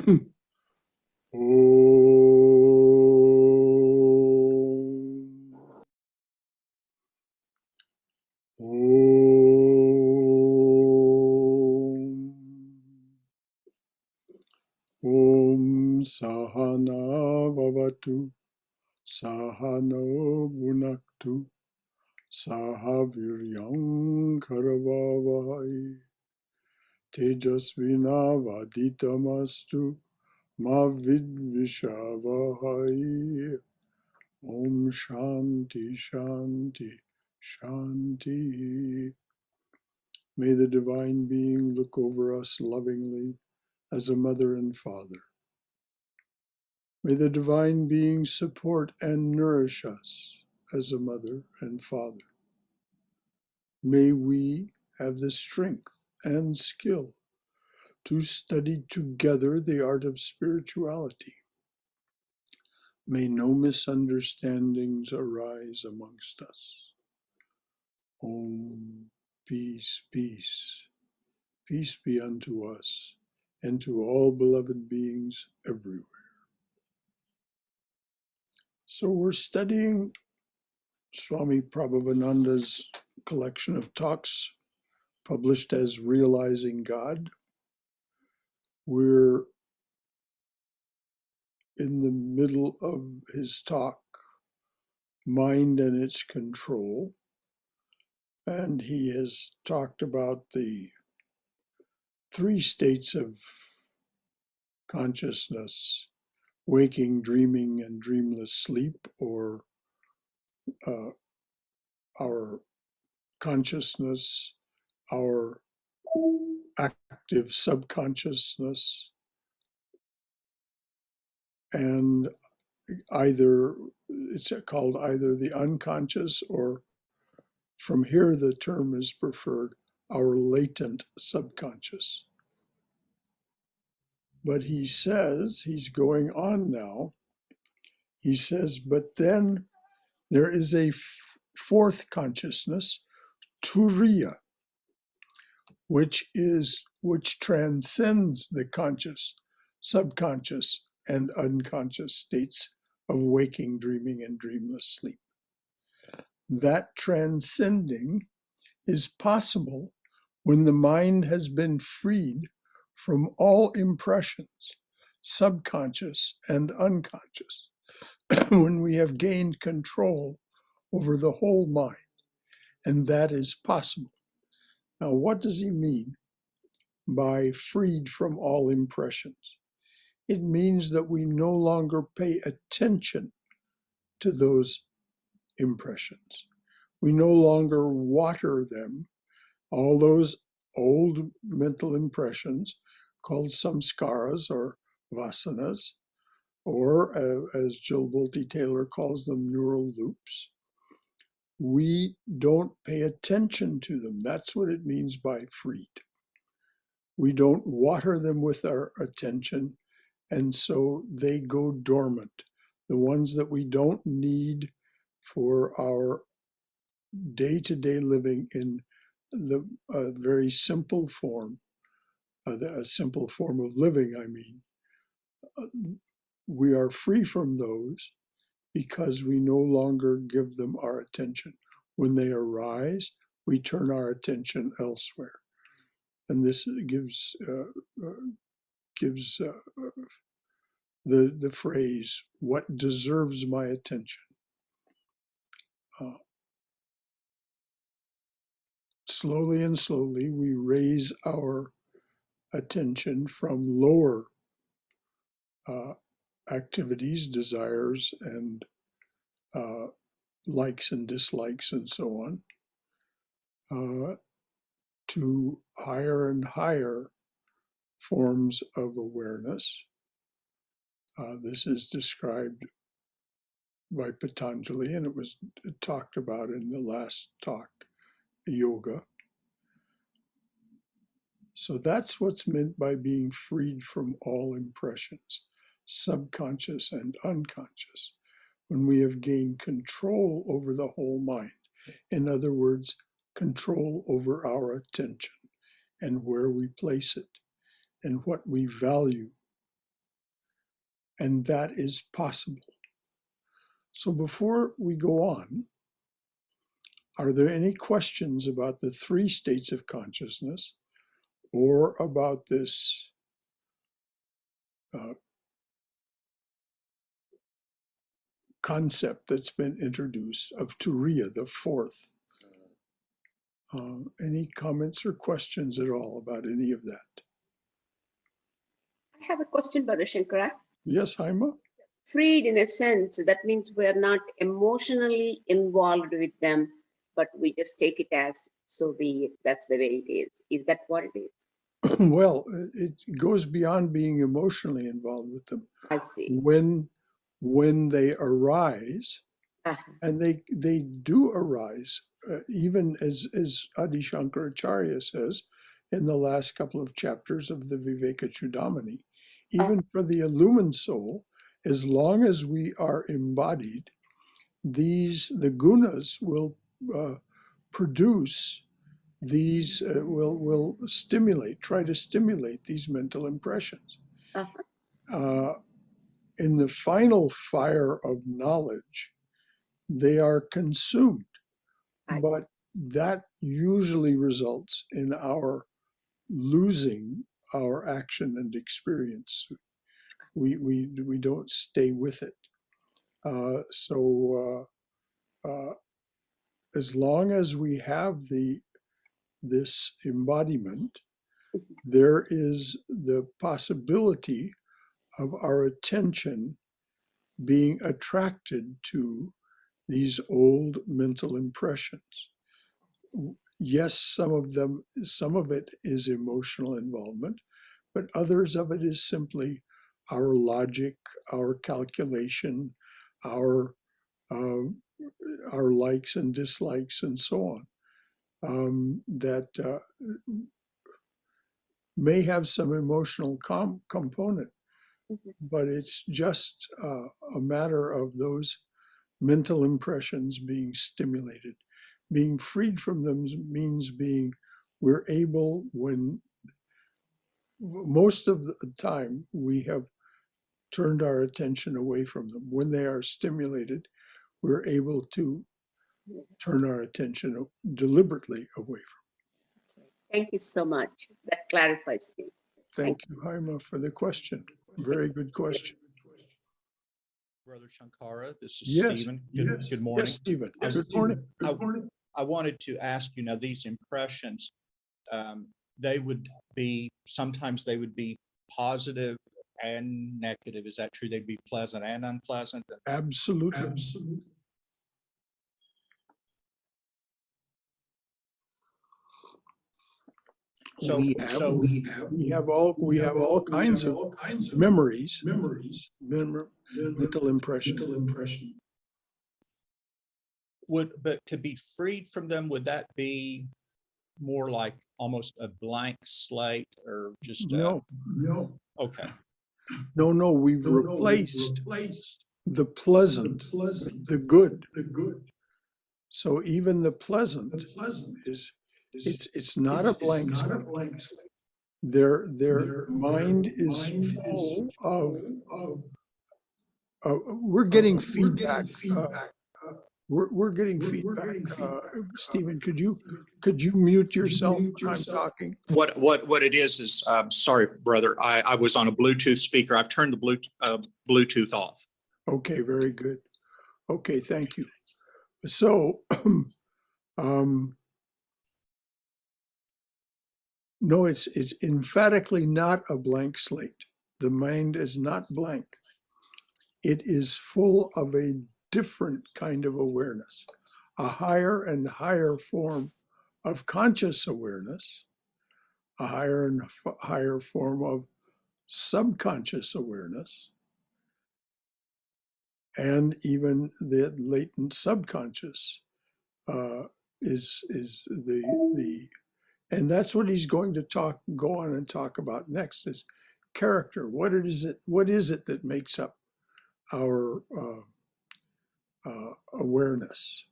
Om Sahana Vavatu Sahano Bhunaktu Sahaviryam Karavavai Tejasvina Vaditamastu Ma Vidvishavahai. Om Shanti Shanti Shanti. May the Divine Being look over us lovingly as a mother and father. May the Divine Being support and nourish us as a mother and father. May we have the strength and skill to study together the art of spirituality. May no misunderstandings arise amongst us. Om, peace, peace. Peace be unto us and to all beloved beings everywhere. So we're studying Swami Prabhavananda's collection of talks published as Realizing God. We're in the middle of his talk, Mind and Its Control, and he has talked about the three states of consciousness: waking, dreaming, and dreamless sleep, or our consciousness, our active subconsciousness, and it's called either the unconscious, or from here the term is preferred, our latent subconscious. But he says, he's going on now, he says, but then there is a fourth consciousness, turiya, which transcends the conscious, subconscious, and unconscious states of waking, dreaming, and dreamless sleep. That transcending is possible when the mind has been freed from all impressions, subconscious and unconscious, when we have gained control over the whole mind, and that is possible. Now, what does he mean by freed from all impressions? It means that we no longer pay attention to those impressions. We no longer water them. All those old mental impressions called samskaras or vasanas, or as Jill Bolte Taylor calls them, neural loops. We don't pay attention to them. That's what it means by freed. We don't water them with our attention, and so they go dormant. The ones that we don't need for our day-to-day living in the very simple form, a simple form of living, I mean, we are free from those because we no longer give them our attention. When they arise, we turn our attention elsewhere. And this gives the phrase, what deserves my attention? Slowly and slowly, we raise our attention from lower activities, desires, and likes and dislikes, and so on, to higher and higher forms of awareness. This is described by Patanjali, and it was talked about in the last talk, yoga. So that's what's meant by being freed from all impressions, subconscious and unconscious, when we have gained control over the whole mind. In other words, control over our attention and where we place it and what we value and that is possible. So before we go on, are there any questions about the three states of consciousness or about this concept that's been introduced of Turiya, the fourth? Any comments or questions at all about any of that? I have a question, Brother Shankara. Yes, Haima? Freed in a sense, that means we're not emotionally involved with them, but we just take it as so be it. That's the way it is. Is that what it is? Well, it goes beyond being emotionally involved with them. I see. When they arise, Uh-huh. and they do arise, even as Adi Shankaracharya says in the last couple of chapters of the Viveka Chudamani, even for the illumined soul, as long as we are embodied, the gunas will produce these, will try to stimulate these mental impressions. Uh-huh. In the final fire of knowledge, they are consumed. But that usually results in our losing our action and experience. We don't stay with it. So as long as we have this embodiment, there is the possibility of our attention being attracted to these old mental impressions. Yes, some of it is emotional involvement, but others of it is simply our logic, our calculation, our likes and dislikes, and so on, that may have some emotional component, but it's just a matter of those mental impressions being stimulated. Being freed from them means we're able, when most of the time we have turned our attention away from them. When they are stimulated, we're able to turn our attention deliberately away from them. Thank you so much. That clarifies me. Thank you, Haima, for the question. Very good question. Brother Shankara, this is Yes, Stephen. yes. Good morning. Yes, Stephen. Good morning. I wanted to ask you, now these impressions, they would be, sometimes they would be positive and negative. Is that true? They'd be pleasant and unpleasant? Absolutely. Absolutely. So we have all kinds of memories, mental impression. But to be freed from them, would that be more like almost a blank slate, or just no? Okay. No, we've replaced the pleasant, the good. So even the pleasant is, it's not a blank slate. Their mind is full of, we're getting feedback. We're getting feedback. Stephen, could you mute yourself when I'm talking? What it is sorry, brother. I was on a Bluetooth speaker. I've turned the Bluetooth off. Okay, very good. Okay, thank you. So, no, it's emphatically not a blank slate. The mind is not blank. It is full of a different kind of awareness, a higher and higher form of conscious awareness, a higher and higher form of subconscious awareness, and even the latent subconscious is the and that's what he's going to go on and talk about next, is character. What is it that makes up our awareness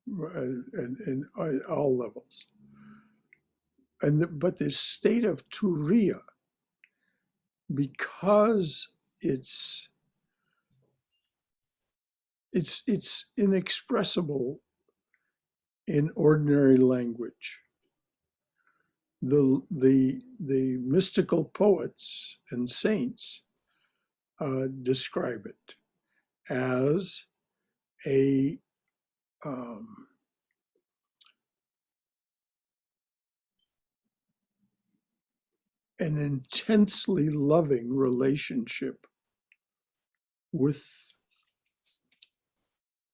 in all levels? But this state of turiya, because it's it's inexpressible in ordinary language. The mystical poets and saints describe it as a an intensely loving relationship with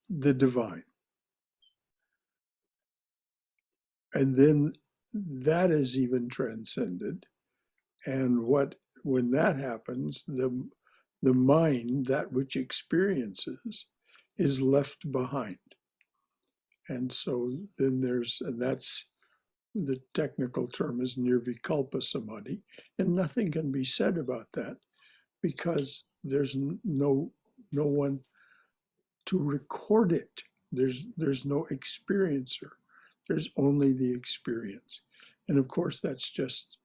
the divine. And then that is even transcended. And when that happens, the mind, that which experiences, is left behind. And so then and that's the technical term is nirvikalpa samadhi, and nothing can be said about that because there's no one to record it. There's no experiencer. There's only the experience. And of course, that's just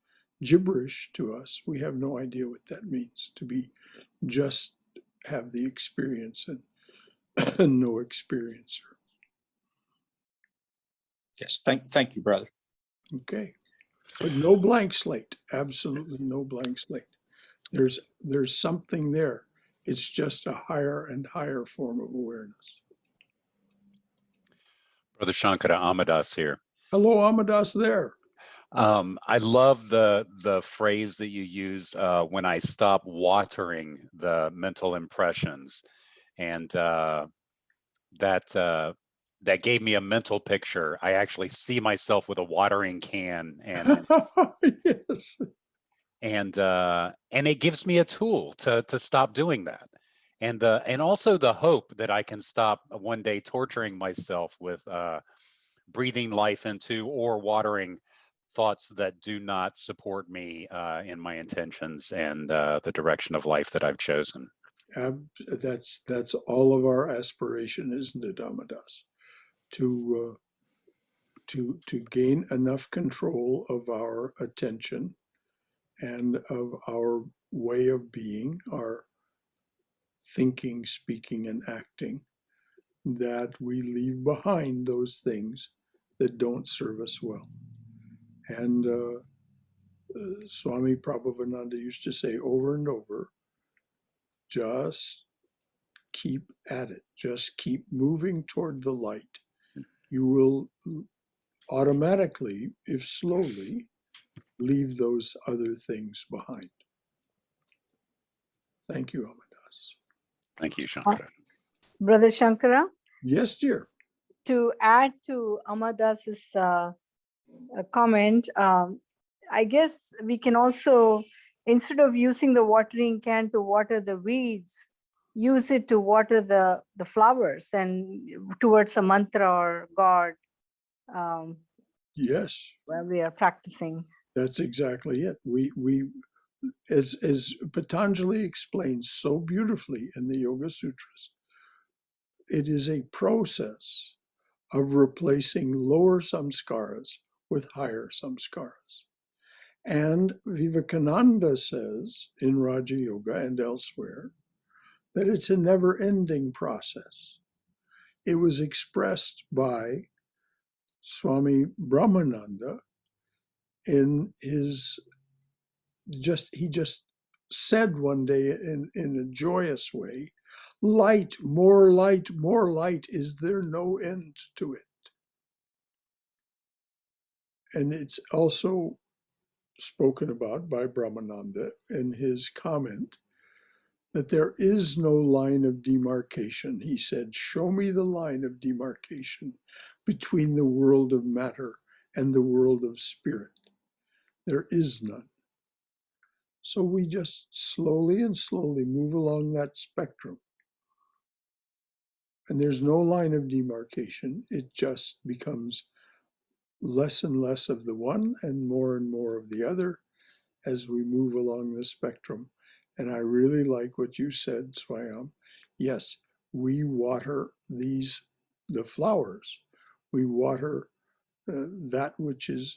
gibberish to us. We have no idea what that means, to be just have the experience and no experiencer. Yes, thank you, brother. Okay. But no blank slate, absolutely no blank slate. There's something there. It's just a higher and higher form of awareness. Brother Shankara, Amadas here. Hello, Amadas there. I love the phrase that you used, when I stop watering the mental impressions, and that gave me a mental picture. I actually see myself with a watering can, and Yes. and it gives me a tool to stop doing that, and also the hope that I can stop one day torturing myself with breathing life into or watering thoughts that do not support me in my intentions and the direction of life that I've chosen. That's all of our aspiration, isn't it, Amadas? To gain enough control of our attention and of our way of being, our thinking, speaking, and acting, that we leave behind those things that don't serve us well. And Swami Prabhavananda used to say over and over, just keep at it. Just keep moving toward the light. You will automatically, if slowly, leave those other things behind. Thank you, Amadas. Thank you, Shankara. Brother Shankara, Yes, dear. to add to Amadas's comment, I guess we can also, instead of using the watering can to water the weeds, use it to water the flowers and towards a mantra or God Yes, where we are practicing. that's exactly it. We as Patanjali explains so beautifully in the Yoga Sutras, it is a process of replacing lower samskaras with higher samskaras. And Vivekananda says in Raja Yoga and elsewhere that it's a never-ending process. It was expressed by Swami Brahmananda in his he just said one day in a joyous way, light, more light, more light, is there no end to it? And it's also spoken about by Brahmananda in his comment that there is no line of demarcation. He said, show me the line of demarcation between the world of matter and the world of spirit. There is none. So we just slowly and slowly move along that spectrum. And there's no line of demarcation. It just becomes less and less of the one and more of the other as we move along the spectrum. And I really like what you said, Swayam. Yes, we water the flowers. We water that which is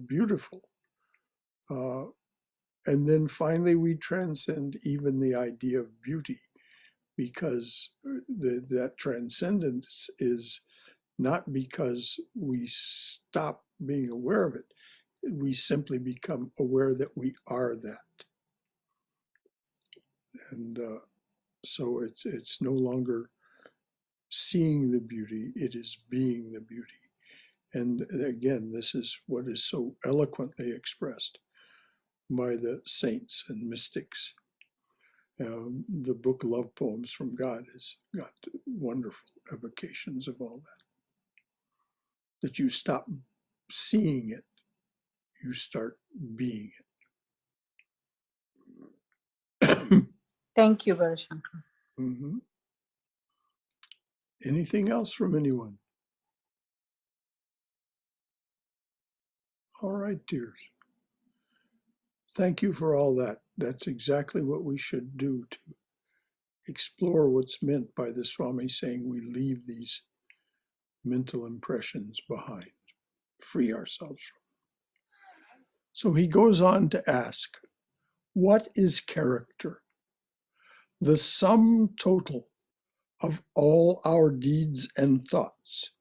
beautiful. And then finally we transcend even the idea of beauty. because that transcendence is not because we stop being aware of it. We simply become aware that we are that. And so it's no longer seeing the beauty, it is being the beauty. And again, this is what is so eloquently expressed by the saints and mystics. The book Love Poems from God has got wonderful evocations of all that. That you stop seeing it, you start being it. Thank you, Brother Shankar. Mhm. Anything else from anyone? All right, dears. Thank you for all that. That's exactly what we should do, to explore what's meant by the Swami saying we leave these mental impressions behind, free ourselves from. So he goes on to ask, what is character? The sum total of all our deeds and thoughts.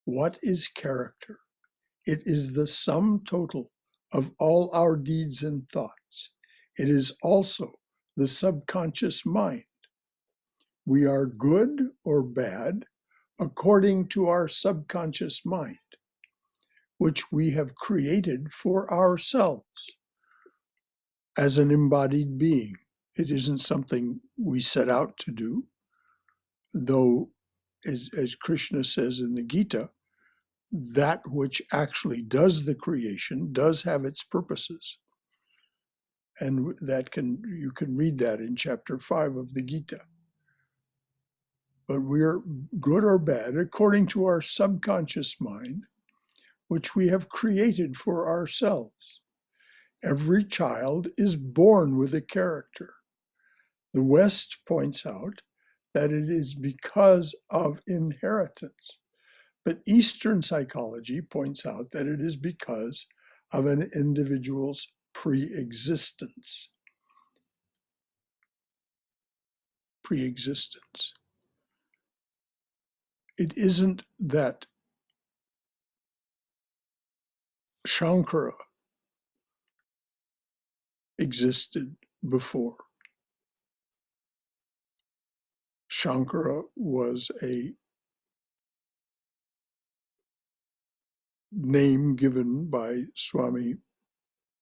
What is character? It is the sum total of all our deeds and thoughts. It is also the subconscious mind. We are good or bad according to our subconscious mind, which we have created for ourselves as an embodied being. It isn't something we set out to do, though, as Krishna says in the Gita, that which actually does the creation does have its purposes. And you can read that in chapter 5 of the Gita. But we're good or bad according to our subconscious mind, which we have created for ourselves. Every child is born with a character. The West points out that it is because of inheritance. But Eastern psychology points out that it is because of an individual's pre-existence. Pre-existence. It isn't that Shankara existed before. Shankara was a name given by Swami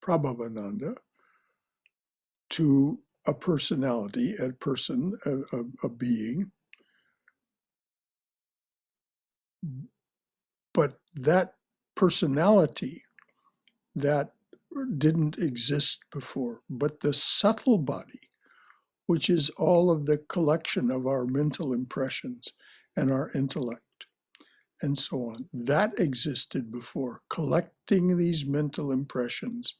Prabhavananda to a personality, a person, a being. But that personality, that didn't exist before. But the subtle body, which is all of the collection of our mental impressions and our intellect, and so on, that existed before, collecting these mental impressions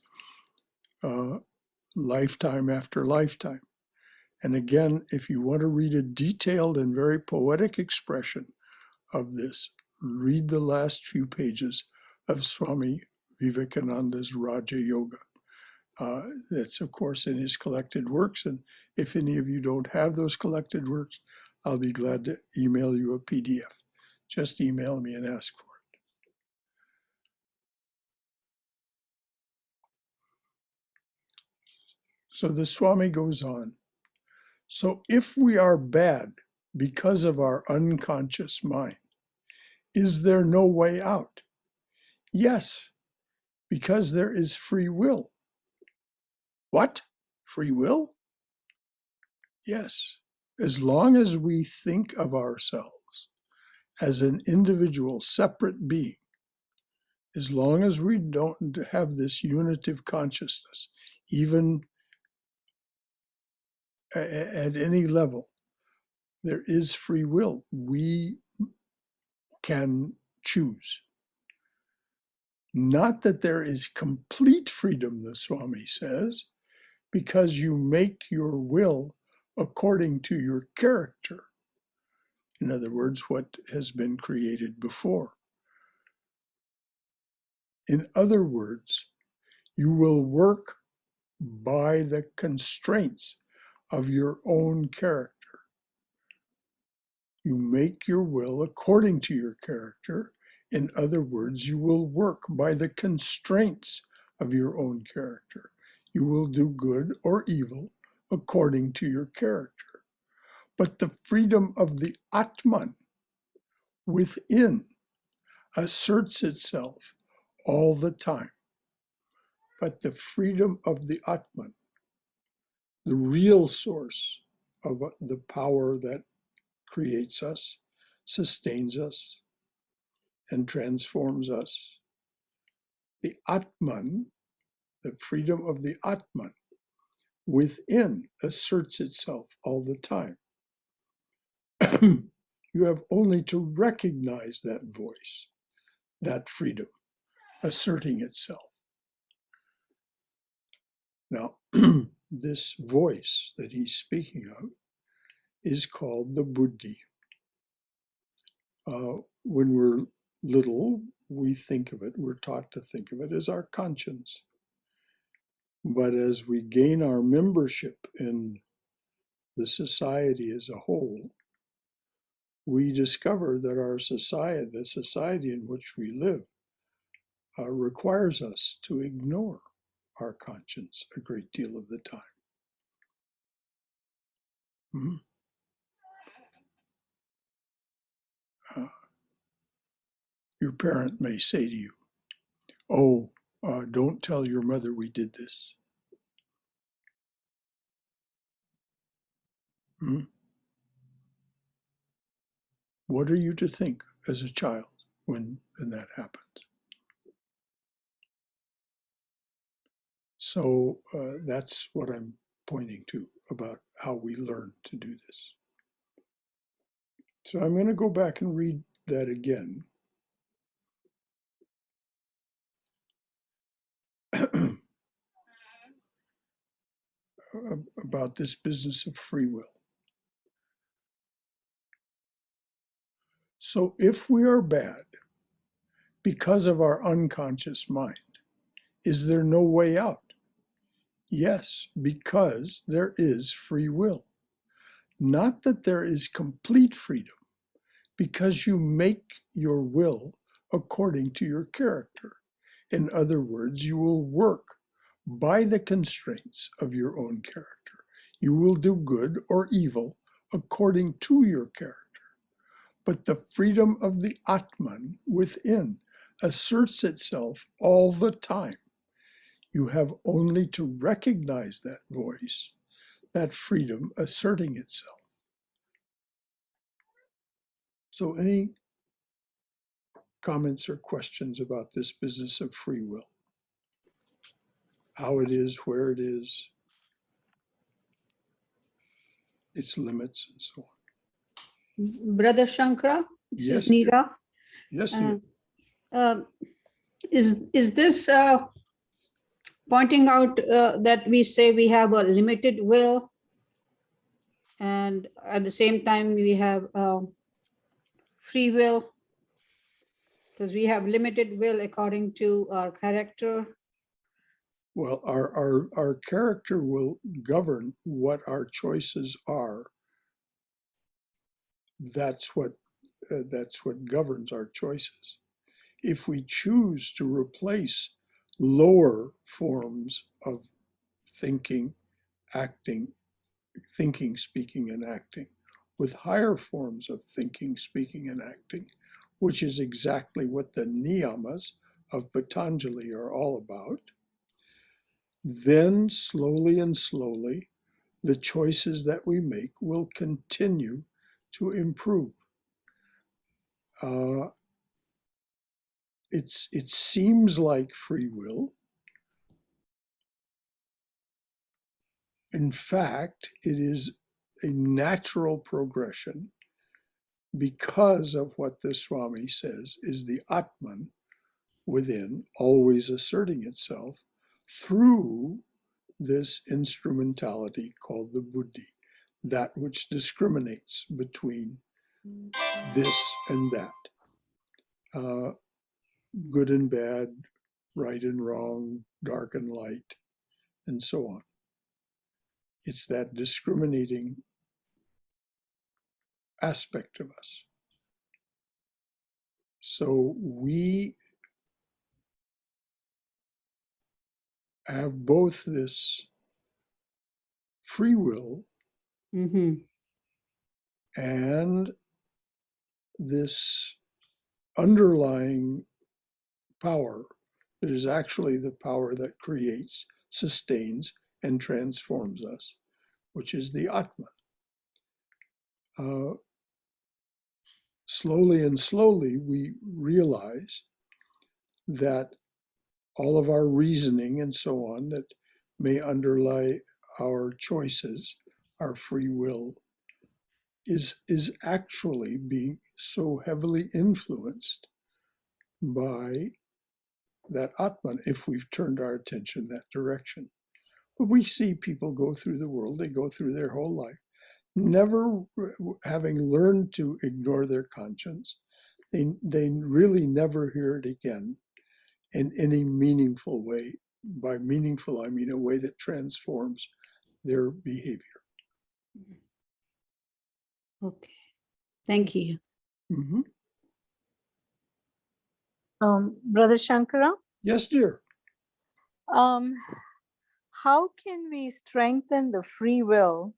lifetime after lifetime. And again, if you want to read a detailed and very poetic expression of this, read the last few pages of Swami Vivekananda's Raja Yoga. That's, of course, in his collected works. And if any of you don't have those collected works, I'll be glad to email you a PDF. Just email me and ask for it. So the Swami goes on. So if we are bad because of our unconscious mind, is there no way out? Yes, because there is free will. What? Free will? Yes. As long as we think of ourselves as an individual, separate being, as long as we don't have this unitive consciousness, even at any level, there is free will. We can choose. Not that there is complete freedom, the Swami says, because you make your will according to your character. In other words, what has been created before. In other words, you will work by the constraints of your own character. You make your will according to your character. In other words, you will work by the constraints of your own character. You will do good or evil according to your character. But the freedom of the Atman within asserts itself all the time. But the freedom of the Atman, the real source of the power that creates us, sustains us, and transforms us, the Atman, the freedom of the Atman within asserts itself all the time. You have only to recognize that voice, that freedom, asserting itself. Now, this voice that he's speaking of is called the buddhi. When we're little, we think of it, we're taught to think of it as our conscience. But as we gain our membership in the society as a whole, we discover that our society, the society in which we live, requires us to ignore our conscience a great deal of the time. Your parent may say to you, "Oh, don't tell your mother we did this." What are you to think as a child when that happens? So that's what I'm pointing to about how we learn to do this. So I'm going to go back and read that again. About this business of free will. So if we are bad because of our unconscious mind, is there no way out? Yes, because there is free will. Not that there is complete freedom, because you make your will according to your character. In other words, you will work by the constraints of your own character. You will do good or evil according to your character. But the freedom of the Atman within asserts itself all the time. You have only to recognize that voice, that freedom asserting itself. So any comments or questions about this business of free will? How it is, where it is, its limits, and so on. Brother Shankara, this Yes, is Neera. Yes, Is this pointing out that we say we have a limited will, and at the same time we have free will, because we have limited will according to our character? well, our character will govern what our choices are. That's what governs our choices. If we choose to replace lower forms of thinking, speaking, and acting with higher forms of thinking, speaking, and acting, which is exactly what the niyamas of Patanjali are all about, then slowly and slowly, the choices that we make will continue to improve. It seems like free will. In fact, it is a natural progression because of what the Swami says is the Atman within always asserting itself through this instrumentality called the buddhi, that which discriminates between this and that, good and bad, right and wrong, dark and light, and so on. It's that discriminating aspect of us. So we have both this free will Mm-hmm. and this underlying power that is actually the power that creates, sustains, and transforms us, which is the Atman. Slowly and slowly, we realize that all of our reasoning and so on that may underlie our choices, our free will, is actually being so heavily influenced by that Atman if we've turned our attention that direction. But we see people go through the world, they go through their whole life, never having learned to ignore their conscience. They really never hear it again in any meaningful way. By meaningful, I mean a way that transforms their behavior. Okay. Thank you. Mm-hmm. Brother Shankara, Yes, dear. um, how can we strengthen the free will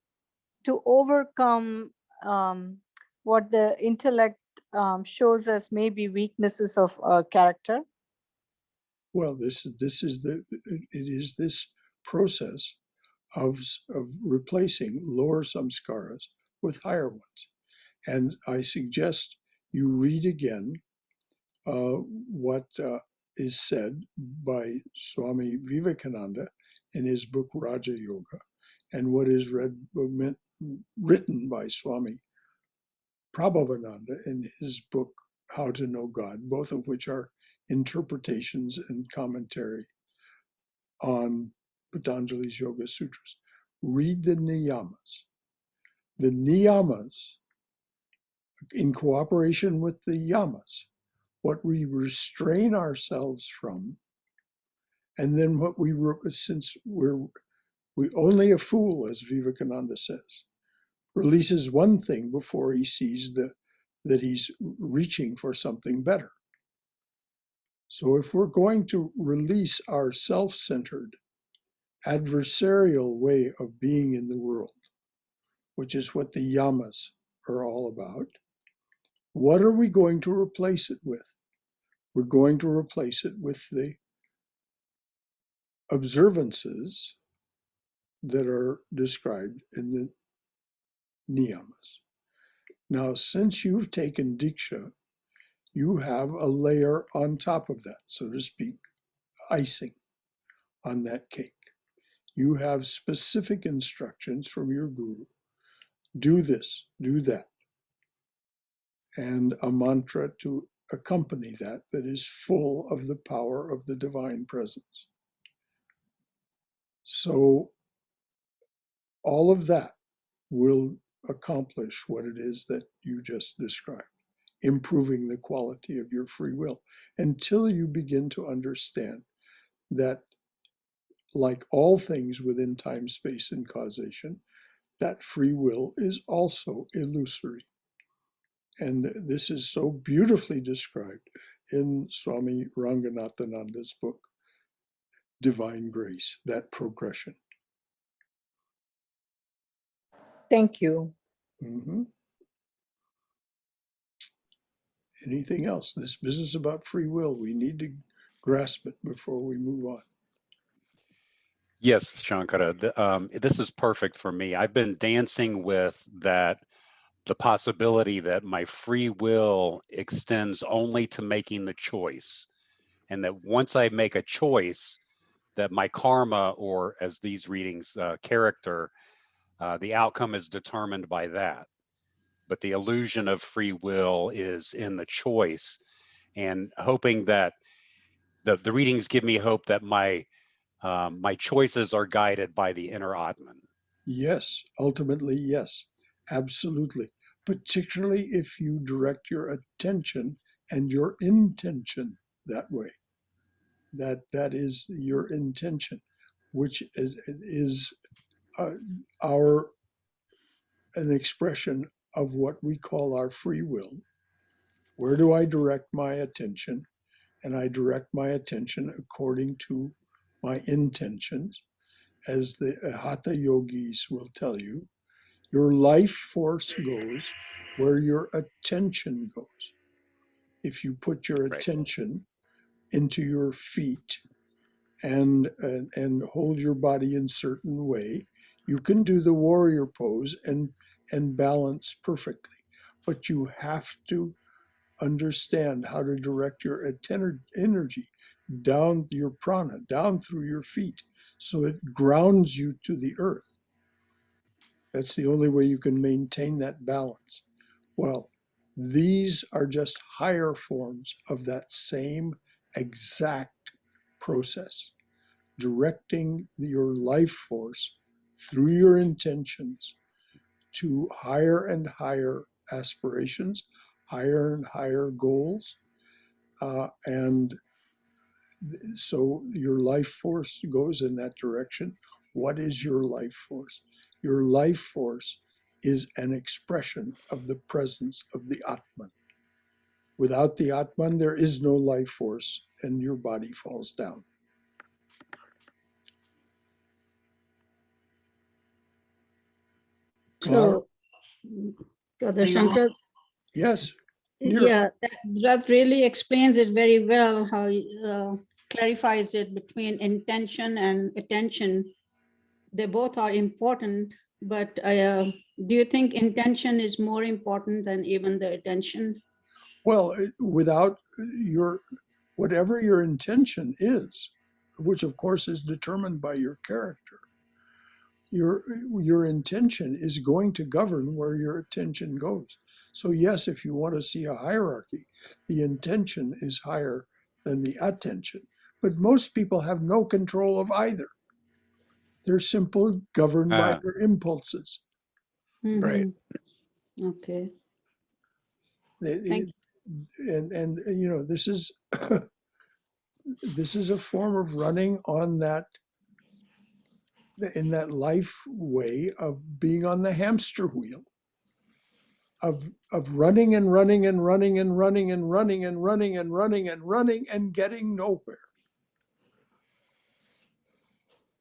to overcome what the intellect shows us maybe weaknesses of character? Well, this is this process of replacing lower samskaras with higher ones. And I suggest you read again what is said by Swami Vivekananda in his book Raja Yoga, and what is written by Swami Prabhavananda in his book How to Know God, both of which are interpretations and commentary on Patanjali's Yoga Sutras. Read the niyamas. The niyamas, in cooperation with the yamas, what we restrain ourselves from, and then what since we only a fool, as Vivekananda says, releases one thing before he sees that he's reaching for something better. So if we're going to release our self-centered, adversarial way of being in the world, which is what the yamas are all about, what are we going to replace it with? We're going to replace it with the observances that are described in the niyamas. Now, since you've taken Diksha, you have a layer on top of that, so to speak, icing on that cake. You have specific instructions from your guru. Do this, do that. And a mantra to accompany that is full of the power of the divine presence. So all of that will accomplish what it is that you just described, improving the quality of your free will, until you begin to understand that, like all things within time, space, and causation, that free will is also illusory. And this is so beautifully described in Swami Ranganathananda's book, Divine Grace, that progression. Thank you. Mm-hmm. Anything else? This business about free will, we need to grasp it before we move on. Yes, Shankara, this is perfect for me. I've been dancing with that, the possibility that my free will extends only to making the choice. And that once I make a choice, that my karma, or as these readings, character, the outcome is determined by that. But the illusion of free will is in the choice, and hoping that the readings give me hope that my choices are guided by the inner Atman. Yes, ultimately, yes, absolutely. Particularly if you direct your attention and your intention that way. That is your intention, which is an expression of what we call our free will. Where do I direct my attention? And I direct my attention according to my intentions. As the Hatha yogis will tell you, your life force goes where your attention goes. If you put your Right. attention into your feet and hold your body in certain way, you can do the warrior pose and balance perfectly. But you have to understand how to direct your energy down your prana, down through your feet, so it grounds you to the earth. That's the only way you can maintain that balance. Well, these are just higher forms of that same exact process, directing your life force through your intentions to higher and higher aspirations, higher and higher goals. And so your life force goes in that direction. What is your life force? Your life force is an expression of the presence of the Atman. Without the Atman, there is no life force, and your body falls down. So, Brother Shankar, Yes. yeah, that really explains it very well, how clarifies it between intention and attention. They both are important, but do you think intention is more important than even the attention? Well, without whatever your intention is, which of course is determined by your character, your intention is going to govern where your attention goes. So yes, if you want to see a hierarchy, the intention is higher than the attention. But most people have no control of either. They're simply governed by their impulses. Right. Okay. And you know, this is this is a form of running on that, in that life way of being on the hamster wheel, of running and running and running and running and running and running and running and running and getting nowhere.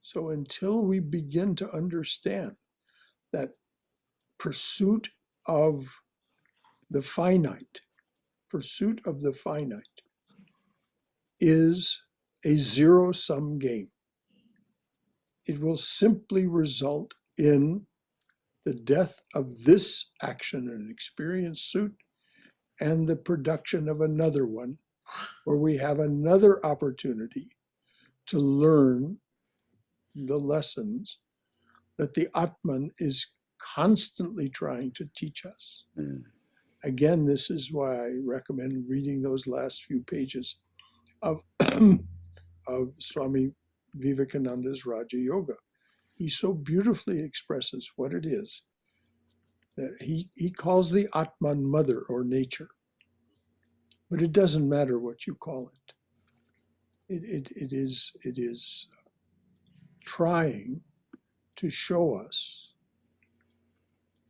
So until we begin to understand that pursuit of the finite is a zero-sum game. It will simply result in the death of this action and experience suit and the production of another one, where we have another opportunity to learn the lessons that the Atman is constantly trying to teach us. Again, this is why I recommend reading those last few pages of, of Swami Vivekananda's Raja Yoga. He so beautifully expresses what it is. He calls the Atman mother or nature, but it doesn't matter what you call it. It is trying to show us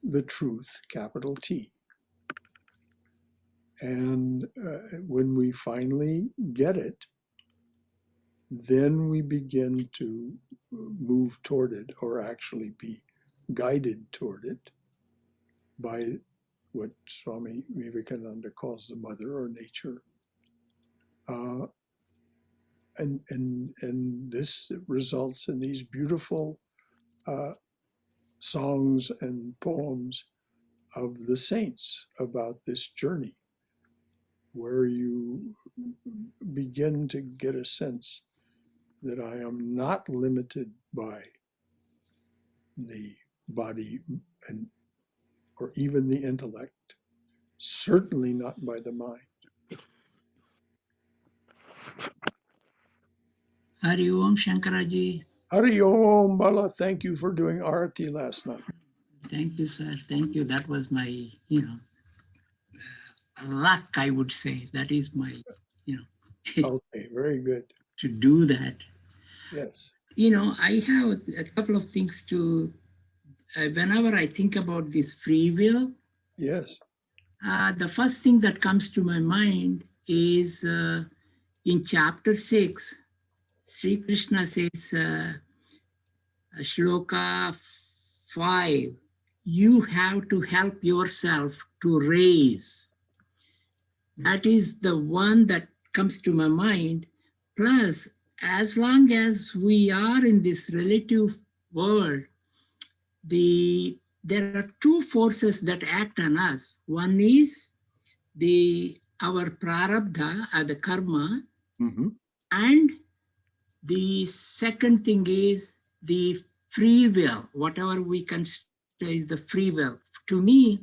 the truth, capital T. And when we finally get it, then we begin to move toward it, or actually be guided toward it by what Swami Vivekananda calls the mother or nature. And this results in these beautiful songs and poems of the saints about this journey, where you begin to get a sense that I am not limited by the body and or even the intellect, certainly not by the mind. Hari Om Shankaraji. Hari Om Bala, thank you for doing Arati last night. Thank you, sir. Thank you. That was my, luck, I would say. That is my, Okay, very good. to do that. Yes. I have a couple of things to, whenever I think about this free will, Yes. The first thing that comes to my mind is in chapter 6, Sri Krishna says, Shloka 5, you have to help yourself to raise. That is the one that comes to my mind. Plus, as long as we are in this relative world, there are two forces that act on us. One is our prarabdha, the karma, and the second thing is the free will, whatever we consider is the free will. To me,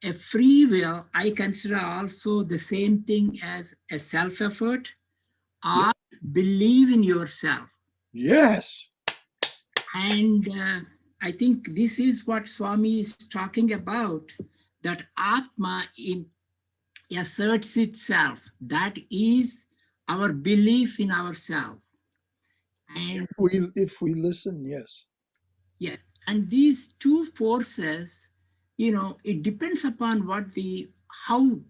a free will, I consider also the same thing as a self-effort or believe in yourself. Yes. And I think this is what Swami is talking about, that Atma asserts itself. That is our belief in ourselves. And If we listen, yes. yeah, and these two forces, it depends upon how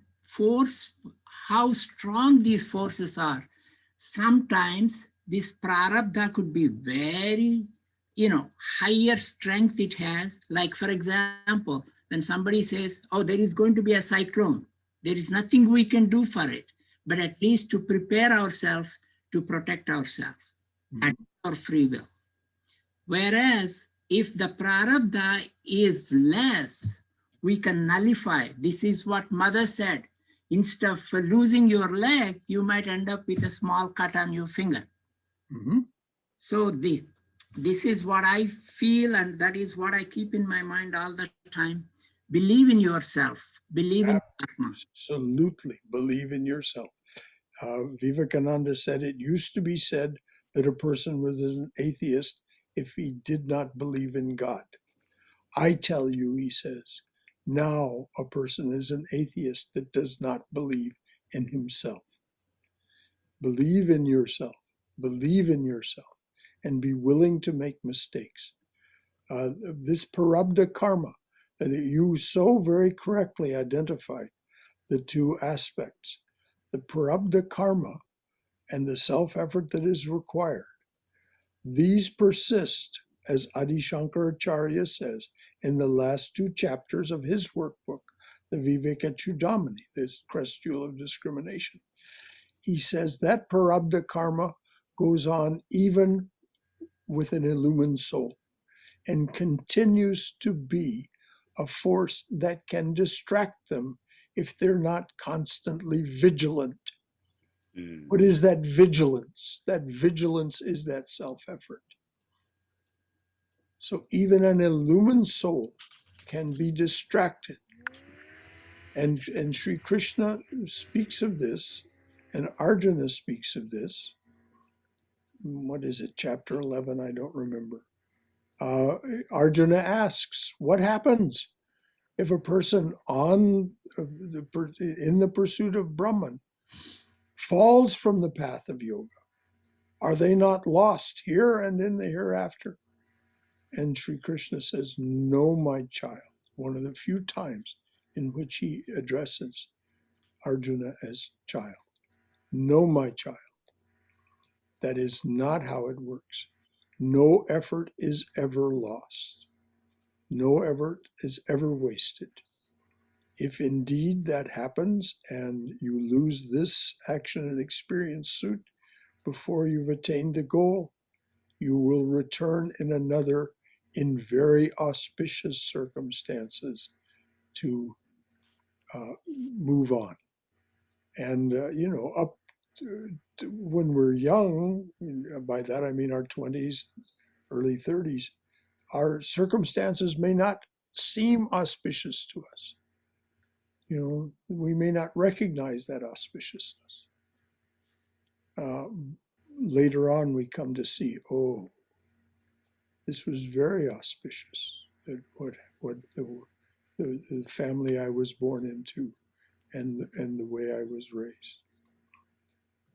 strong these forces are. Sometimes this prarabdha could be very, higher strength it has. Like, for example, when somebody says, oh, there is going to be a cyclone, there is nothing we can do for it, but at least to prepare ourselves to protect ourselves. That's our free will. Whereas if the prarabdha is less, we can nullify. This is what mother said. Instead of losing your leg, you might end up with a small cut on your finger. So this is what I feel, and that is what I keep in my mind all the time. Believe in yourself. Believe in Atma. Absolutely. Believe in yourself. Vivekananda said it used to be said that a person was an atheist if he did not believe in God. I tell you, he says, now a person is an atheist that does not believe in himself. Believe in yourself. Believe in yourself and be willing to make mistakes. This parabdha karma that you so very correctly identified, the two aspects, the prarabdha karma and the self-effort that is required. These persist, as Adi Shankaracharya says in the last two chapters of his workbook, the Viveka Chudamani, this crest jewel of discrimination. He says that prarabdha karma goes on even with an illumined soul and continues to be a force that can distract them if they're not constantly vigilant. What is that vigilance? That vigilance is that self-effort. So even an illumined soul can be distracted. And Sri Krishna speaks of this, and Arjuna speaks of this. What is it, chapter 11? I don't remember. Arjuna asks, what happens if a person in the pursuit of Brahman falls from the path of yoga? Are they not lost here and in the hereafter? And Sri Krishna says, no, my child, one of the few times in which he addresses Arjuna as child. No, my child, that is not how it works. No effort is ever lost. No effort is ever wasted. If indeed that happens and you lose this action and experience suit before you've attained the goal, you will return in very auspicious circumstances to move on. And, up to when we're young, by that I mean our 20s, early 30s, our circumstances may not seem auspicious to us. We may not recognize that auspiciousness. Later on, we come to see, oh, this was very auspicious. What the family I was born into, and the way I was raised.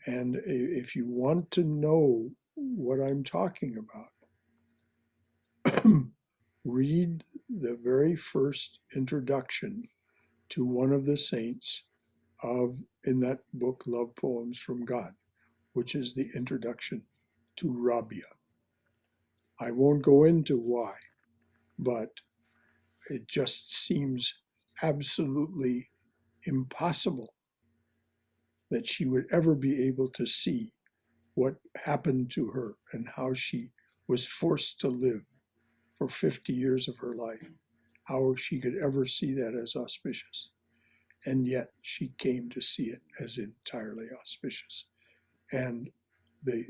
And if you want to know what I'm talking about, read the very first introduction to one of the saints in that book, Love Poems from God, which is the introduction to Rabia. I won't go into why, but it just seems absolutely impossible that she would ever be able to see what happened to her and how she was forced to live for 50 years of her life, how she could ever see that as auspicious. And yet she came to see it as entirely auspicious. And the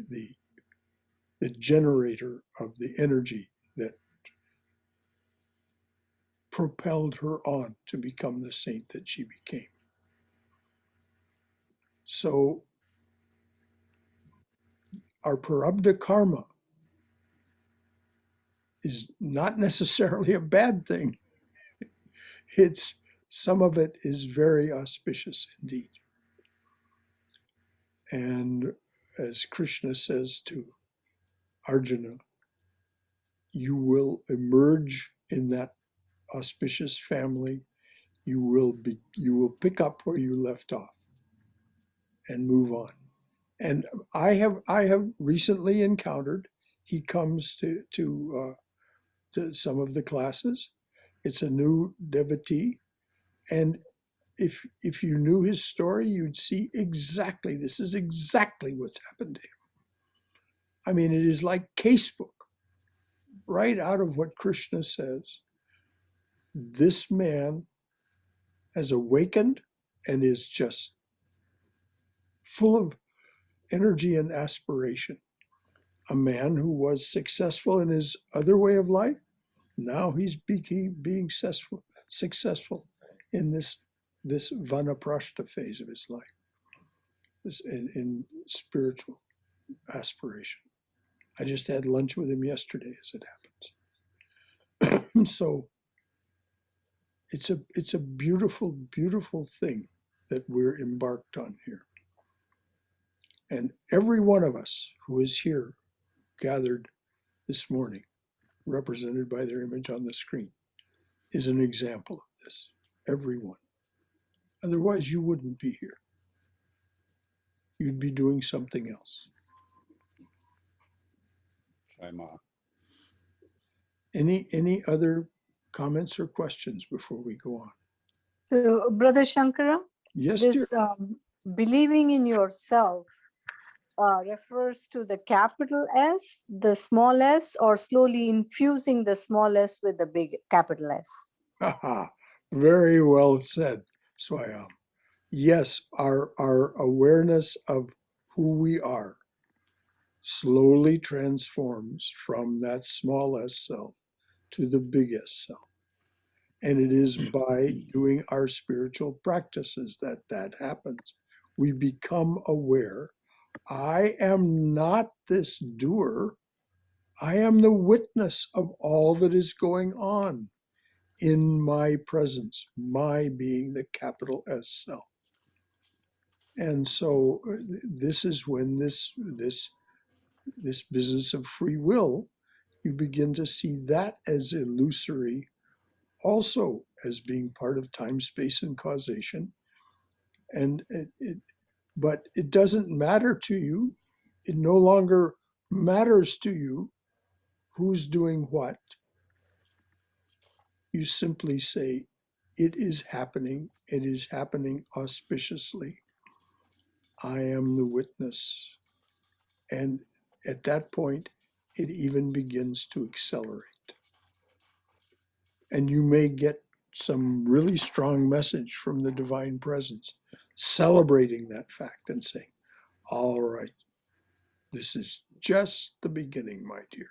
generator of the energy that propelled her on to become the saint that she became. So our prarabdha karma is not necessarily a bad thing. Some of it is very auspicious indeed. And as Krishna says to Arjuna, you will emerge in that auspicious family. You will pick up where you left off and move on. And I have recently encountered, he comes to some of the classes. It's a new devotee. And if you knew his story, you'd see this is exactly what's happened to him. I mean, it is like casebook, right out of what Krishna says. This man has awakened and is just full of energy and aspiration. A man who was successful in his other way of life, now he's being successful in this vanaprashta phase of his life, in spiritual aspiration. I just had lunch with him yesterday, as it happens. So it's a beautiful, beautiful thing that we're embarked on here. And every one of us who is here, gathered this morning, represented by their image on the screen, is an example of this. Everyone. Otherwise, you wouldn't be here. You'd be doing something else. Shaima. Any other comments or questions before we go on? So, Brother Shankara, Yes, dear. this believing in yourself refers to the capital S, the small s, or slowly infusing the small s with the big capital S? Very well said, Swami. Yes, our awareness of who we are slowly transforms from that small s self to the big S self. And it is by doing our spiritual practices that happens. We become aware. I am not this doer. I am the witness of all that is going on in my presence, my being the capital S self. And so this is when this business of free will, you begin to see that as illusory, also as being part of time, space, and causation. And but it doesn't matter to you. It no longer matters to you who's doing what. You simply say, it is happening. It is happening auspiciously. I am the witness. And at that point, it even begins to accelerate. And you may get some really strong message from the divine presence, celebrating that fact and saying, all right, this is just the beginning, my dear.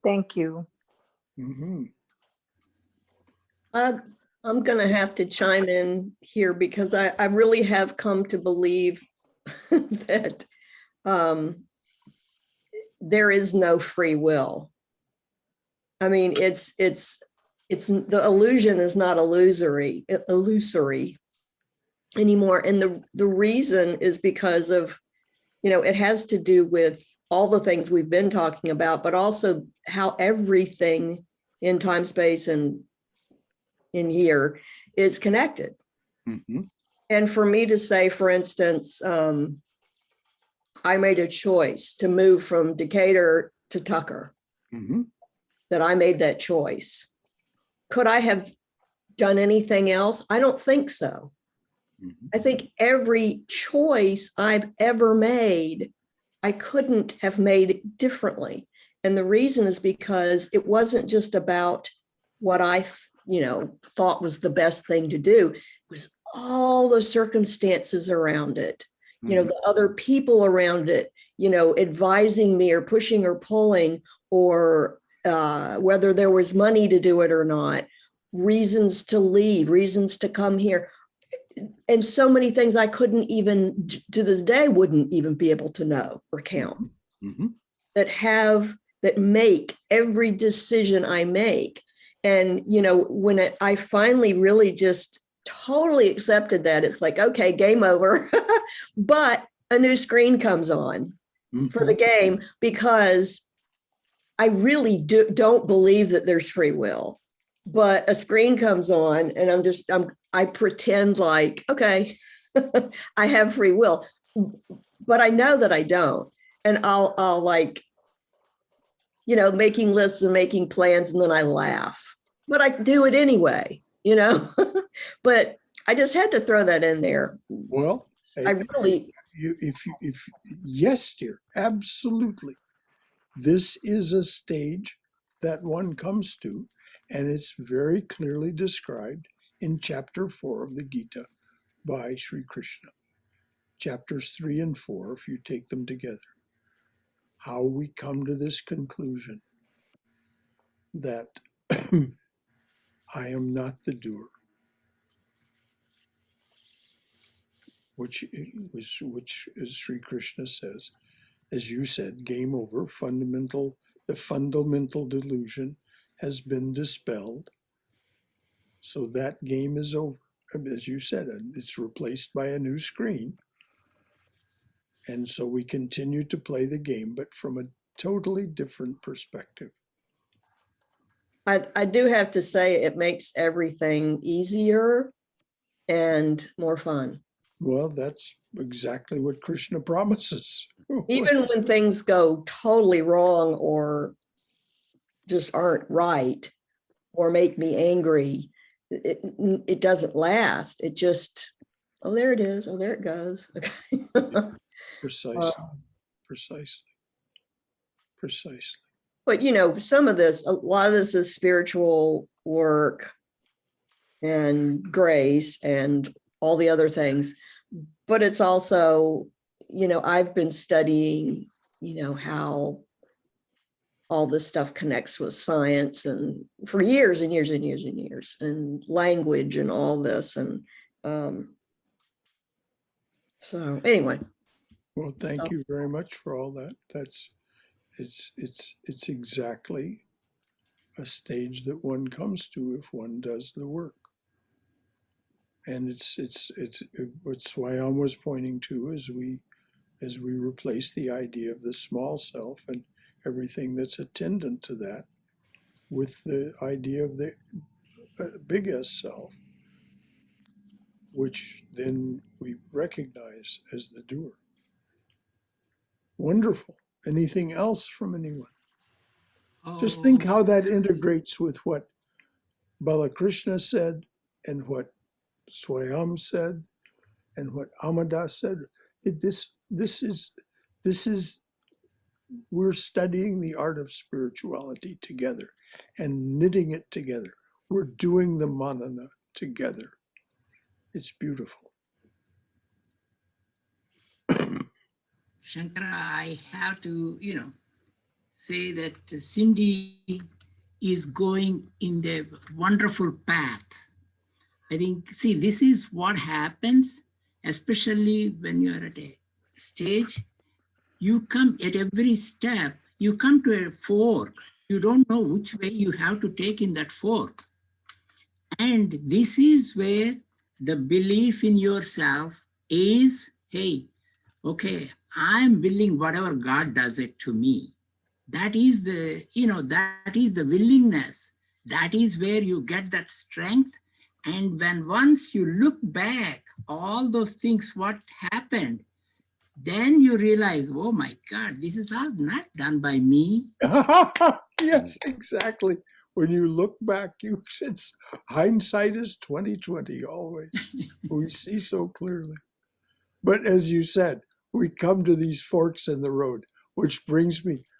Thank you. Mm-hmm. I'm going to have to chime in here because I really have come to believe that there is no free will. I mean, it's the illusion is not illusory anymore. And the reason is because of, it has to do with all the things we've been talking about, but also how everything in time, space, and in here is connected. Mhm. And for me to say, for instance, I made a choice to move from Decatur to Tucker, Mhm. that I made that choice. Could I have done anything else? I don't think so. Mhm. I think every choice I've ever made, I couldn't have made differently. And the reason is because it wasn't just about what I, thought was the best thing to do. It was all the circumstances around it, the other people around it, advising me or pushing or pulling, or whether there was money to do it or not, reasons to leave, reasons to come here. And so many things I couldn't even, to this day, wouldn't even be able to know or count, Mhm. that make every decision I make. And, when I finally really just totally accepted that, it's like, okay, game over. But a new screen comes on for the Mhm. game, because I really don't believe that there's free will. But a screen comes on and I pretend like, okay, I have free will, but I know that I don't. And I'll like, making lists and making plans, and then I laugh, but I do it anyway, but I just had to throw that in there. Well, I really, yes, dear, absolutely. This is a stage that one comes to, and it's very clearly described in chapter 4 of the Gita by Sri Krishna. Chapters 3 and 4, if you take them together, how we come to this conclusion that I am not the doer, which as Sri Krishna says, as you said, game over, the fundamental delusion has been dispelled. So that game is over. As you said, it's replaced by a new screen. And so we continue to play the game, but from a totally different perspective. I do have to say, it makes everything easier and more fun. Well, that's exactly what Krishna promises. Even when things go totally wrong or just aren't right or make me angry, it doesn't last. It just, oh, there it is. Oh, there it goes. Okay. Precisely. But some of this, a lot of this is spiritual work and grace and all the other things. But it's also, I've been studying, how all this stuff connects with science, and for years and years and years and years, and language and all this. And so anyway. Well, thank you very much for all that. It's exactly a stage that one comes to if one does the work. And it's what Swami was pointing to as we replace the idea of the small self and everything that's attendant to that with the idea of the biggest self, which then we recognize as the doer. Wonderful. Anything else from anyone? Just think how that integrates with what Balakrishna said and what Swami said and what Amadas said. This is we're studying the art of spirituality together and knitting it together. We're doing the manana together. It's beautiful. Shankara, I have to, say that Cindy is going in the wonderful path. I think, see, this is what happens, especially when you're at a stage. You come at every step, you come to a fork. You don't know which way you have to take in that fork. And this is where the belief in yourself is, hey, okay, I'm willing whatever God does it to me. That is the, that is the willingness that is where you get that strength. And when once you look back, all those things, what happened, then you realize, oh my God, this is all not done by me. Yes, exactly. When you look back, it's hindsight is 2020 always. We see so clearly. But as you said, we come to these forks in the road, which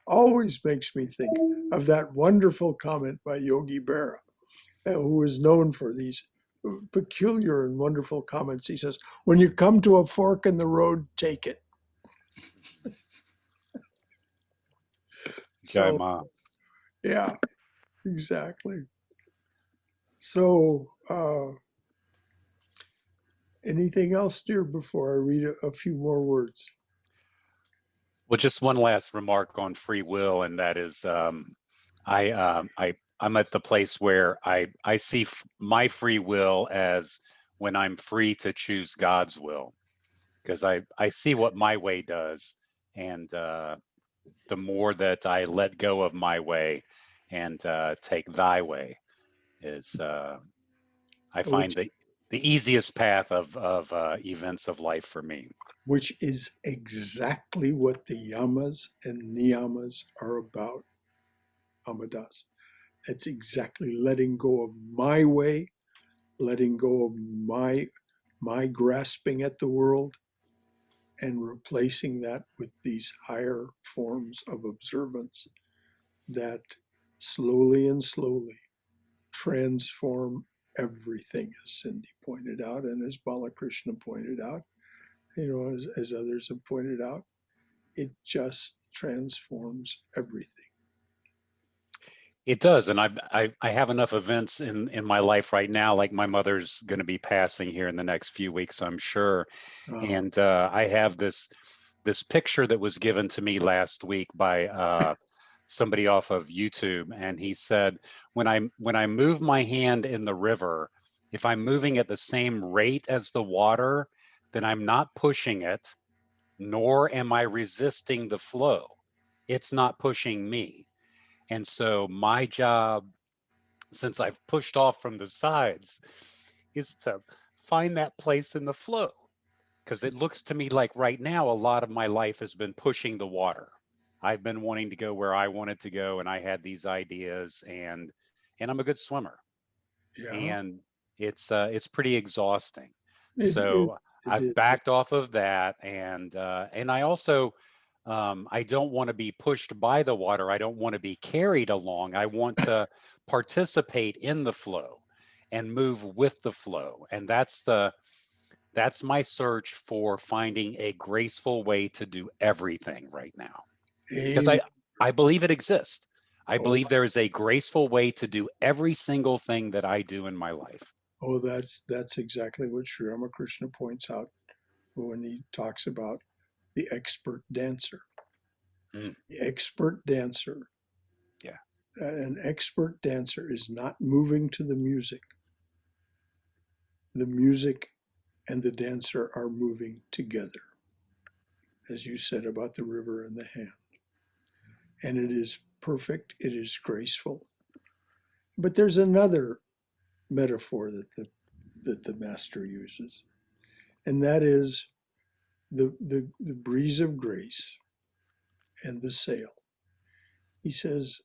always makes me think of that wonderful comment by Yogi Berra, who is known for these peculiar and wonderful comments. He says, when you come to a fork in the road, take it. Jai So, Ma. yeah, exactly. So, anything else, dear, before I read a few more words? Well, just one last remark on free will, and that is, I'm at the place where I see my free will as when I'm free to choose God's will, because I see what my way does, and the more that I let go of my way and take Thy way, is I find the easiest path of events of life for me. Which is exactly what the yamas and niyamas are about, Amadas. It's exactly letting go of my way, letting go of my grasping at the world, and replacing that with these higher forms of observance that slowly and slowly transform everything, as Cindy pointed out, and as Balakrishna pointed out, as others have pointed out. It just transforms everything. It does, and I have enough events in my life right now. Like my mother's going to be passing here in the next few weeks, I'm sure, and I have this picture that was given to me last week by somebody off of YouTube, and he said, when I move my hand in the river, if I'm moving at the same rate as the water, then I'm not pushing it, nor am I resisting the flow. It's not pushing me. And so my job, since I've pushed off from the sides, is to find that place in the flow. Because it looks to me like right now, a lot of my life has been pushing the water. I've been wanting to go where I wanted to go, and I had these ideas, and I'm a good swimmer. Yeah. And it's pretty exhausting. It I've is. backed off of that, and I also I don't want to be pushed by the water. I don't want to be carried along. I want to participate in the flow and move with the flow. And that's my search for finding a graceful way to do everything right now. Because I believe it exists. I believe there is a graceful way to do every single thing that I do in my life. Oh, that's exactly what Sri Ramakrishna points out when he talks about the expert dancer. The expert dancer. Yeah. An expert dancer is not moving to the music. The music and the dancer are moving together, as you said about the river and the hand. And it is perfect, it is graceful. But there's another metaphor that the master uses, and that is the breeze of grace and the sail. He says,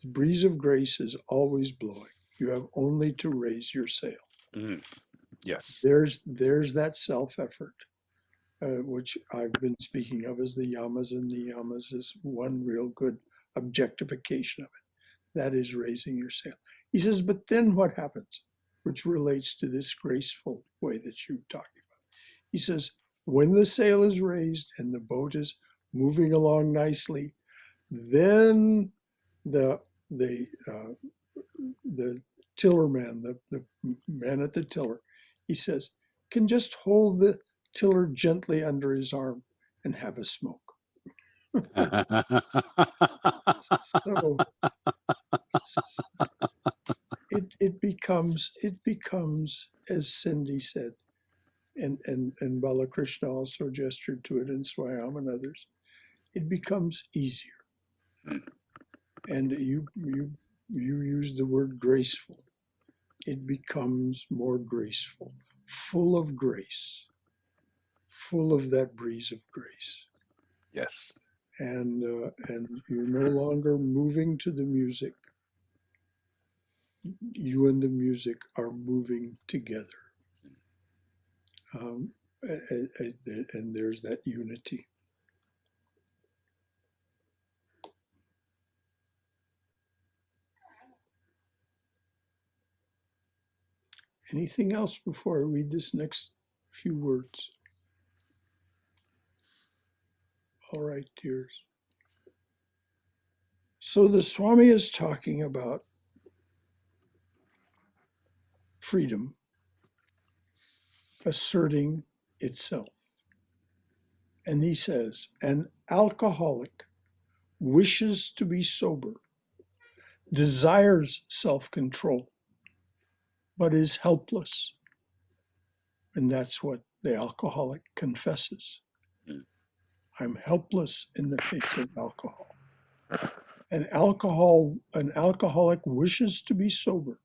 the breeze of grace is always blowing. You have only to raise your sail. Yes. There's that self-effort, which I've been speaking of as the yamas and niyamas, is one real good objectification of it. That is raising your sail. He says, but then what happens? Which relates to this graceful way that you talked about. He says, when the sail is raised and the boat is moving along nicely, then the tiller man, the man at the tiller, he says, can just hold the tiller gently under his arm and have a smoke. So it becomes, as Cindy said, and Balakrishna also gestured to it, and Swayam and others, it becomes easier. And you you used the word graceful. It becomes more graceful, full of grace, full of that breeze of grace. Yes. And you're no longer moving to the music. You and the music are moving together. And there's that unity. Anything else before I read this next few words? All right, dears. So the Swami is talking about freedom asserting itself. And he says, an alcoholic wishes to be sober, desires self-control, but is helpless. And that's what the alcoholic confesses. I'm helpless in the face of alcohol. An alcoholic wishes to be sober,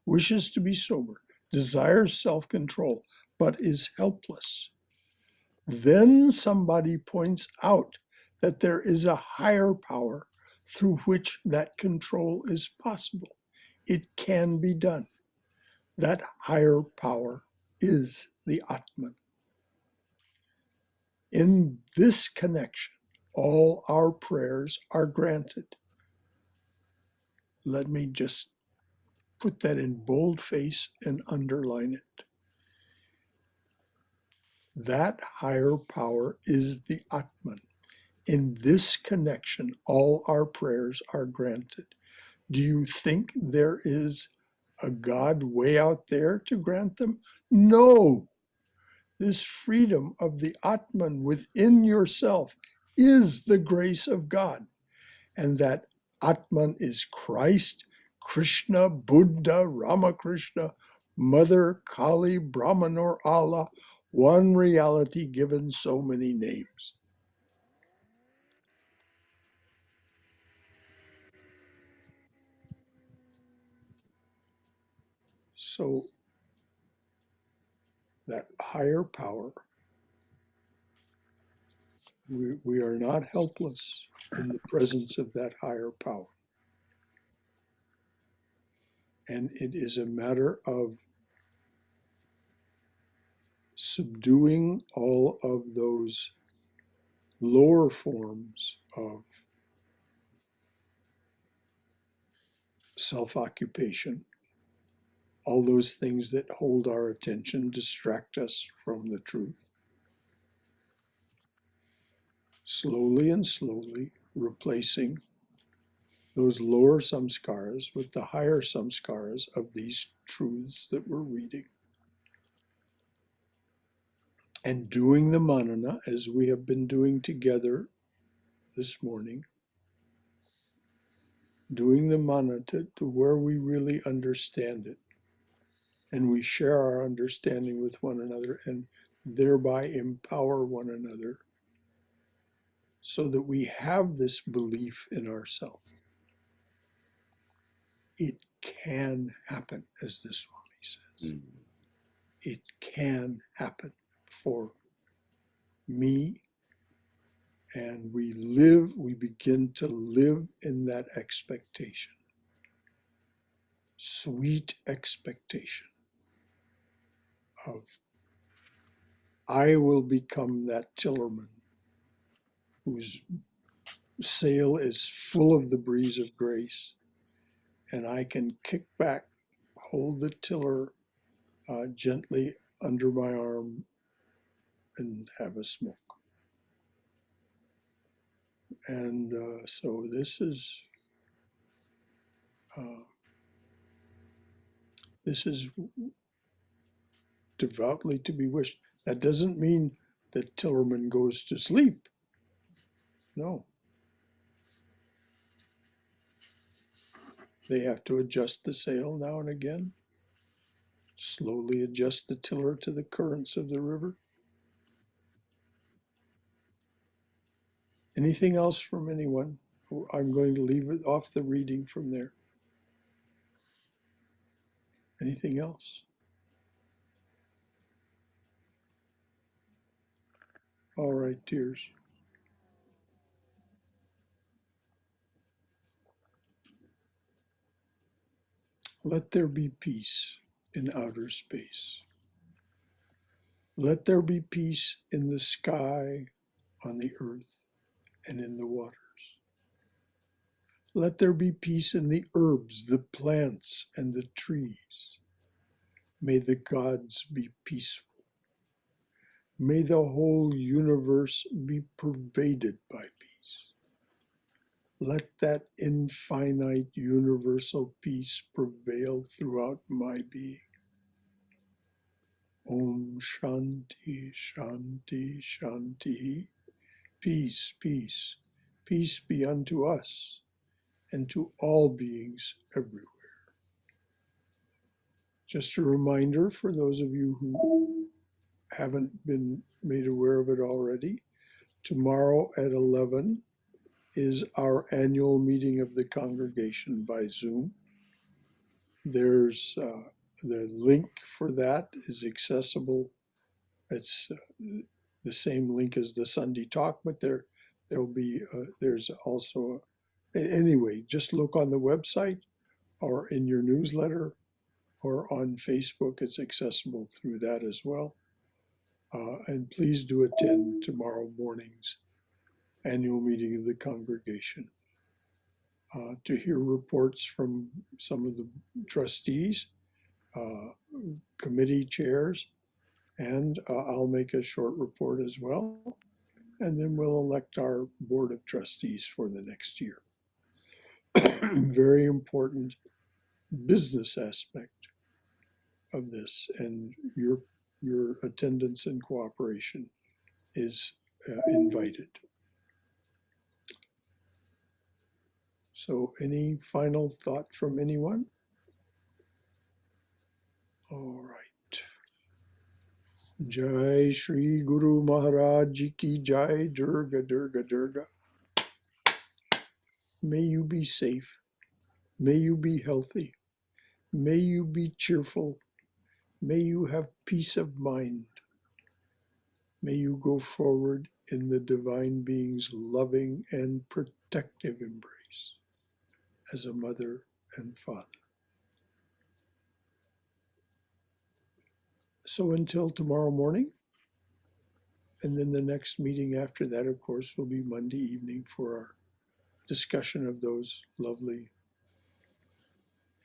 wishes to be sober, desires self-control, but is helpless. Then somebody points out that there is a higher power through which that control is possible. It can be done. That higher power is the Atman. In this connection, all our prayers are granted. Let me just put that in boldface and underline it. That higher power is the Atman. In this connection, all our prayers are granted. Do you think there is a God way out there to grant them? No. This freedom of the Atman within yourself is the grace of God. And that Atman is Christ, Krishna, Buddha, Ramakrishna, Mother, Kali, Brahman, or Allah, one reality given so many names. So that higher power, we are not helpless in the presence of that higher power. And it is a matter of subduing all of those lower forms of self-occupation, all those things that hold our attention, distract us from the truth. Slowly and slowly replacing those lower samskaras with the higher samskaras of these truths that we're reading. And doing the manana as we have been doing together this morning, doing the manana to where we really understand it. And we share our understanding with one another and thereby empower one another so that we have this belief in ourselves. It can happen, as the Swami says. It can happen for me, and we begin to live in that expectation. Sweet expectation of I will become that tillerman whose sail is full of the breeze of grace, and I can kick back, hold the tiller gently under my arm, and have a smoke. And so this is devoutly to be wished. That doesn't mean that Tillerman goes to sleep. No. They have to adjust the sail now and again, slowly adjust the tiller to the currents of the river. Anything else from anyone I'm going to leave it off the reading from there. Anything else? All right, dears. Let there be peace in outer space. Let there be peace in the sky, on the earth, and in the waters. Let there be peace in the herbs, the plants, and the trees. May the gods be peaceful. May the whole universe be pervaded by peace. Let that infinite universal peace prevail throughout my being. Om Shanti, Shanti, Shanti. Peace, peace, peace be unto us and to all beings everywhere. Just a reminder for those of you who haven't been made aware of it already, tomorrow at 11 is our annual meeting of the congregation by Zoom. There's the link for that is accessible. It's the same link as the Sunday talk, but there'll be there's also anyway. Just look on the website or in your newsletter or on Facebook. It's accessible through that as well. And please do attend tomorrow morning's annual meeting of the congregation to hear reports from some of the trustees, committee chairs, and I'll make a short report as well. And then we'll elect our board of trustees for the next year. Very important business aspect of this, and your attendance and cooperation is invited. So any final thought from anyone? All right. Jai Shri Guru Maharaj Ki Jai. Durga, Durga, Durga. May you be safe. May you be healthy. May you be cheerful. May you have peace of mind. May you go forward in the divine being's loving and protective embrace as a mother and father. So until tomorrow morning, and then the next meeting after that, of course, will be Monday evening for our discussion of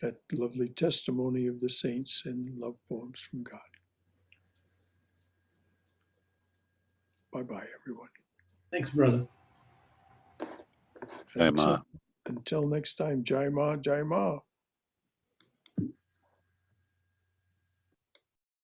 that lovely testimony of the saints and love poems from God. Bye-bye, everyone. Thanks, brother. Jai Ma. Until next time, Jai Ma, Jai Ma.